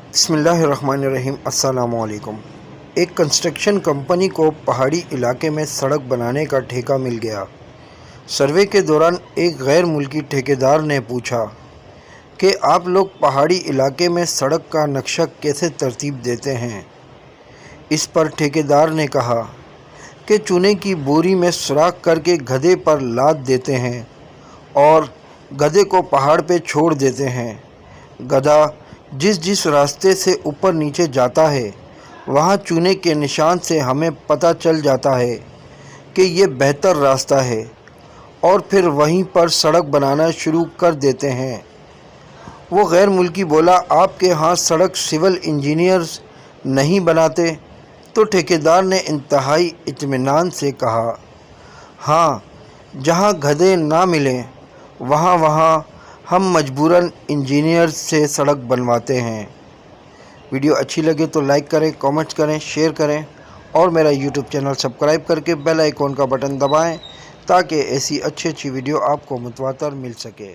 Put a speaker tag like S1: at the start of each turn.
S1: बिस्मिल्लाहिर्रहमानिर्रहीम। अस्सलाम वालेकुम। एक कंस्ट्रक्शन कंपनी को पहाड़ी इलाके में सड़क बनाने का ठेका मिल गया। सर्वे के दौरान एक गैर मुल्की ठेकेदार ने पूछा कि आप लोग पहाड़ी इलाके में सड़क का नक्शा कैसे तरतीब देते हैं। इस पर ठेकेदार ने कहा कि चूने की बोरी में सुराख करके गधे पर लाद देते हैं और गधे को पहाड़ पे छोड़ देते हैं। गधा जिस जिस रास्ते से ऊपर नीचे जाता है वहाँ चूने के निशान से हमें पता चल जाता है कि ये बेहतर रास्ता है और फिर वहीं पर सड़क बनाना शुरू कर देते हैं। वो गैर मुल्की बोला, आपके यहाँ सड़क सिविल इंजीनियर्स नहीं बनाते? तो ठेकेदार ने इंतहाई इत्मीनान से कहा, हाँ, जहाँ गधे ना मिलें वहाँ हम मजबूरन इंजीनियर से सड़क बनवाते हैं। वीडियो अच्छी लगे तो लाइक करें, कमेंट करें, शेयर करें और मेरा यूट्यूब चैनल सब्सक्राइब करके बेल आइकॉन का बटन दबाएं ताकि ऐसी अच्छी वीडियो आपको मुतवातर मिल सके।